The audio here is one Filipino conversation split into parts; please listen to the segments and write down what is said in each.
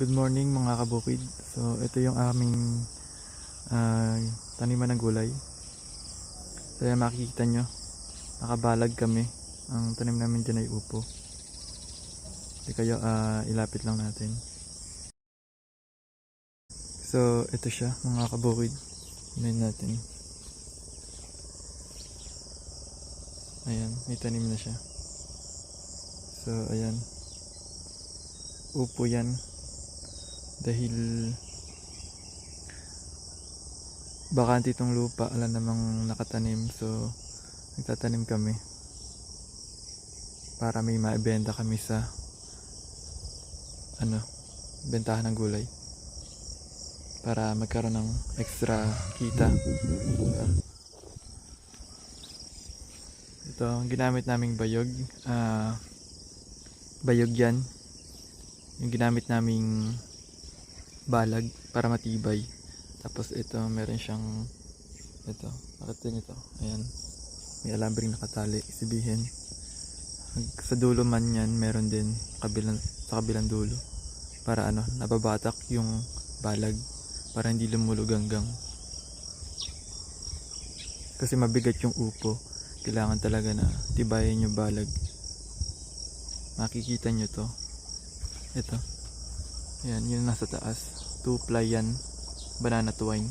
Good morning mga kabukid. So ito yung aming taniman ng gulay. Kaya makikita nyo, nakabalag kami. Ang tanim namin dyan ay upo. Hindi kayo ilapit lang natin. So ito siya mga kabukid. Hinayin natin. Ayan, may tanim na siya. So ayan, upo yan. Dahil bakante itong lupa, wala namang nakatanim, so nagtatanim kami para may maibenta kami sa bentahan ng gulay para magkaroon ng extra kita. Ito ang ginamit naming bayog, bayog yan, yung ginamit naming balag para matibay. Tapos ito meron siyang ito, ayan, may alambring nakatali, sabihin sa dulo man yan meron din sa kabilang dulo para nababatak yung balag para hindi lumulog hanggang, kasi mabigat yung upo, kailangan talaga na tibayan yung balag. Makikita nyo to, ito, ayan, yun nasa taas, 2-ply yan, banana twine,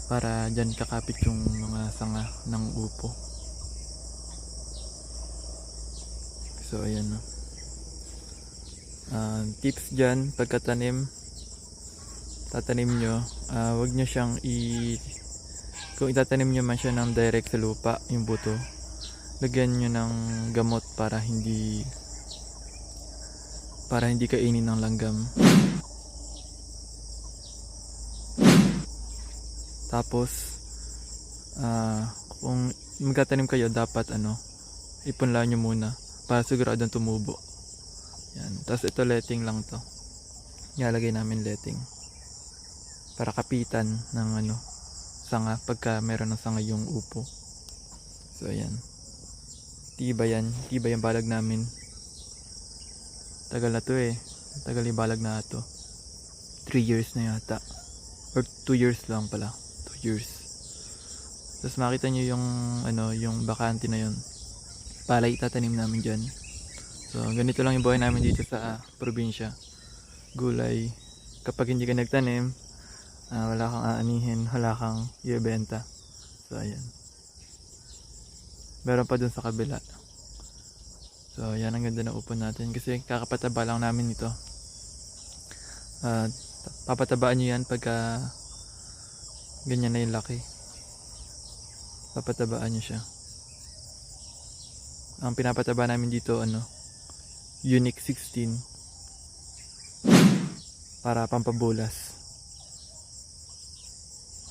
para dyan kakapit yung mga sanga ng upo. So ayan, no. Tips dyan pagkatanim, tatanim nyo, wag nyo siyang kung itatanim nyo man siya ng direct sa lupa, yung buto, lagyan nyo ng gamot para hindi kainin ng langgam. Tapos kung magtatanim kayo, dapat ipunla nyo muna para siguradong tumubo. Yan. Tapos ito letting lang to, ilalagay namin letting para kapitan ng sanga pagka meron ng sanga yung upo. So ayan, tiba yung balag namin. Tagal na to tagal yung balag na to, 3 years na yata, or 2 years lang pala, 2 years. Tapos makita nyo yung bakante na yun, palay itatanim namin dyan. So ganito lang yung buhay namin dito sa probinsya, gulay. Kapag hindi ka nagtanim, wala kang aanihin, wala kang ibenta. So ayan, meron pa dun sa kabila. So yan, ang ganda ng upo natin kasi kakapataba lang namin ito. Papatabaan nyo yan pagka ganyan na yung laki, papatabaan nyo siya. Ang pinapataba namin dito Unique 16 para pampabulas.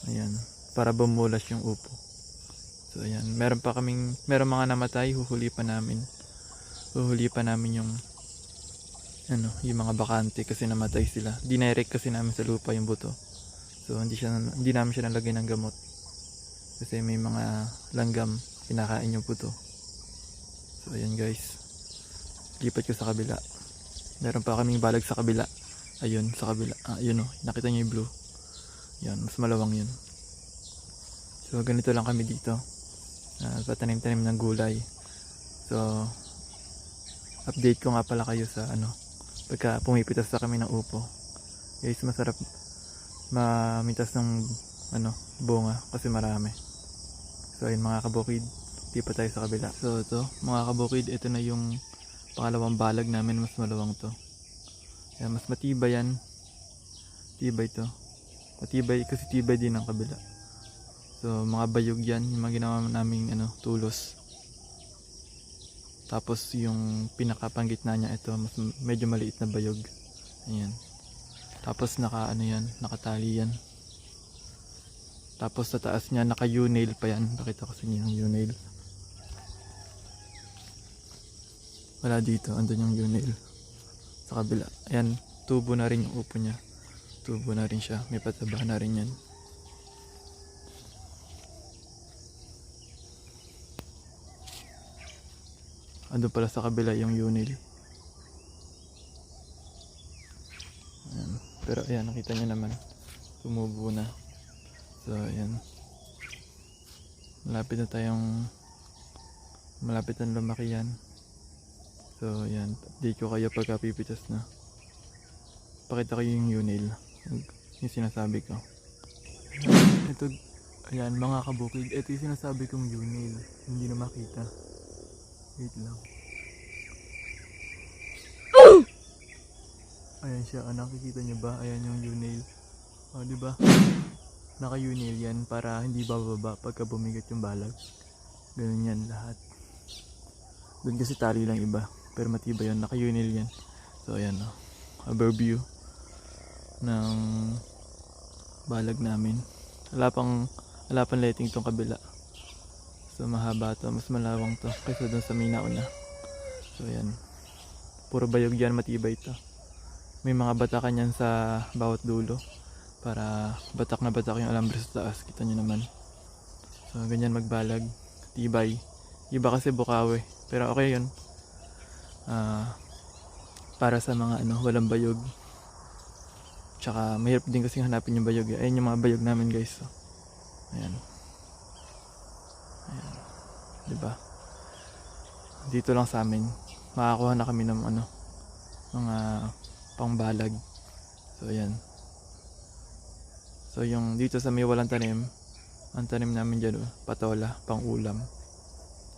Ayan, para bumulas yung upo. So ayan, meron mga namatay, huhuli pa namin yung yung mga bakante kasi namatay sila. Dinirect kasi namin sa lupa yung buto. So hindi namin siya nalagay ng gamot kasi may mga langgam kinakain yung buto. So ayan guys, lipat ko sa kabila. Meron pa kaming balag sa kabila. Ayun, sa kabila. Ayun nakita nyo yung blue. Yan, mas malawang yun. So ganito lang kami dito. Patanim-tanim ng gulay. So update ko nga pala kayo sa pagka pumipitas na kami ng upo. Guys, masarap mamitas ng bunga kasi marami. So ayun mga kabukid, di pa tayo sa kabila. So ito mga kabukid, ito na yung pangalawang balag namin, mas malawang to. Yan, mas matibay yan. Tibay to. Matibay kasi tibay din ang kabila. So mga bayog yan, yung mga ginawa naming tulos. Tapos yung pinakapanggitna niya, ito medyo maliit na bayog. Ayan. Tapos nakatali yan. Tapos sa taas niya naka U-nail pa yan. Pakita ko sa inyo yung U-nail. Wala dito, andun yung U-nail sa kabila. Ayan, tubo na rin yung upo niya. Tubo na rin siya, may pataba na rin yan. Andun pala sa kabila yung U-nail. Ayan. Pero ayan, nakita nyo naman, tumubo na. So ayan, malapit na lumaki yan. So ayan, update ko kayo pagka pipitas na. Pakita ko yung U-nail, yung sinasabi ko. Ito, ayan mga kabukid, ito yung sinasabi kong U-nail, hindi na makita. Wait lang. Ayan siya, nakikita nyo ba? Ayan yung U-nail. O, diba? Naka U-nail yan para hindi bababa pagka bumigat yung balag. Ganun yan lahat. Doon kasi tali lang iba, pero matibay yun, naka U-nail yan. So ayan, overview ng balag namin. Wala pang letting tong kabila. So mahaba to, mas malawang to kaysa doon sa may nauna. So ayan, puro bayog yan, matibay to. May mga batakan yan sa bawat dulo para batak na batak yung alambre sa taas. Kita nyo naman. So ganyan magbalag, tibay. Iba kasi bukawi, pero okay yun. Para sa mga walang bayog. Tsaka mahirap din kasi hanapin yung bayog. Ayun yung mga bayog namin guys. So, ayan. Ayan. Diba? Dito lang sa amin makakuha na kami ng mga pangbalag. So ayan. So yung dito sa may walang tanim, ang tanim namin dyan patola, pang ulam.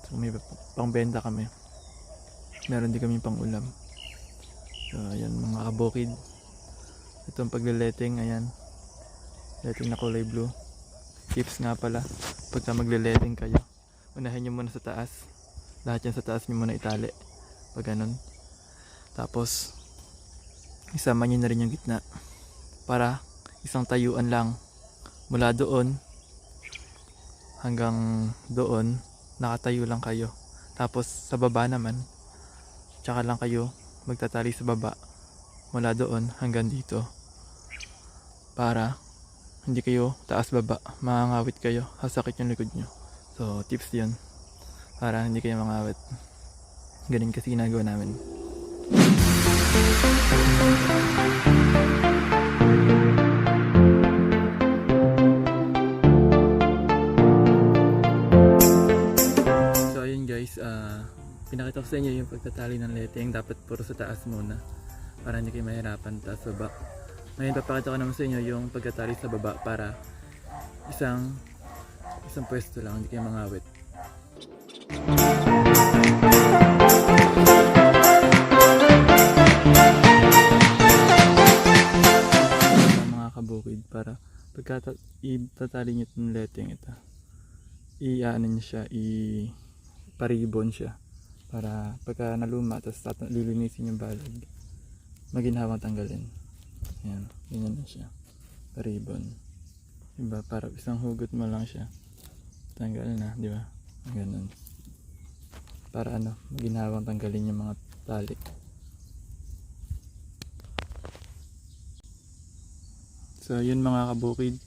So may pangbenta kami. Meron din kami pang ulam. So ayan mga kabukid. Itong pagle-letting, ayan. Letting na kulay blue. Tips nga pala, pagka magle-letting kayo, unahin nyo muna sa taas. Lahat yan sa taas nyo muna itali. Pag ganun. Tapos isama nyo na rin yung gitna para isang tayuan lang mula doon hanggang doon, nakatayo lang kayo. Tapos sa baba naman, tsaka lang kayo magtatali sa baba mula doon hanggang dito para hindi kayo taas baba, mangangawit kayo, sasakit yung likod nyo. So tips yun para hindi kayo mangawit. Ganun kasi ginagawa namin. So ayun guys, pinakita ko sa inyo yung pagtatali ng letting. Dapat puro sa taas muna para hindi kayo mahirapan taas baba. Ngayon papakita ko naman sa inyo yung pagtatali sa baba para isang pwesto lang, hindi kayo mangawit. Kabukid para pagka itatali nyo itong letting ito, i-ano nyo siya, i-paribon siya para pagka naluma tapos lilinisin yung balag, maginhawang tanggalin. Ayan, ganyan na siya, paribon, diba? Para isang hugot mo lang siya, tanggal na, diba? Ganun, para maginhawang tanggalin yung mga tali. So yun mga kabukid,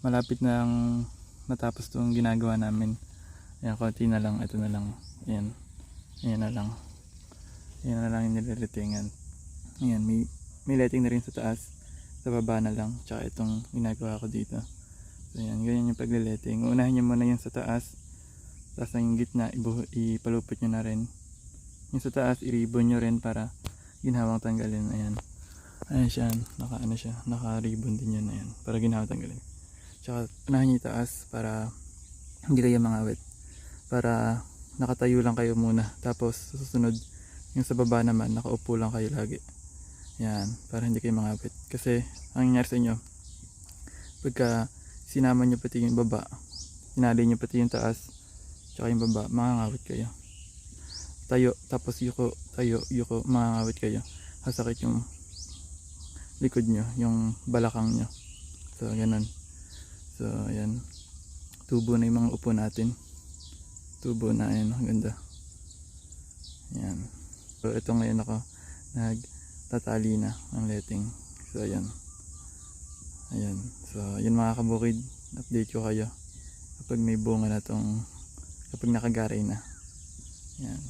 malapit nang matapos itong ginagawa namin. Ayan, konti na lang, ito na lang. Ayan, ayan na lang. Ayan na lang yung nililitingan. Ayan, may letting na rin sa taas, sa baba na lang. Tsaka itong ginagawa ko dito. So ayan, ganyan yung pagliletting. Unahin nyo muna yung sa taas, tapos yung gitna, ipalupot nyo na rin. Yung sa taas, i-ribbon nyo rin para ginhawang tanggalin. Ayan. Ayan siya, naka-ribbon din yan, ayan, para ginhawa tanggalin. Tsaka unahin nyo itaas para hindi kayo mangawit, para nakatayo lang kayo muna, tapos susunod yung sa baba naman, nakaupo lang kayo lagi. Yan, para hindi kayo mangawit. Kasi ang nangyari sa inyo, pagka sinama nyo pati yung baba, sinali nyo pati yung taas tsaka yung baba, mangangawit kayo. Tayo, tapos yuko, tayo, yuko, mangangawit kayo, sasakit yung likod nyo, yung balakang nyo. So ganun. So ayan, tubo na yung mga upo natin, tubo na, ayan, ang ganda. Ayan. So ito ngayon ako nagtatali na ang letting. So ayan, ayan. So yun mga kabukid, update ko kayo kapag may bunga na tong, kapag nakagaray na. Ayan.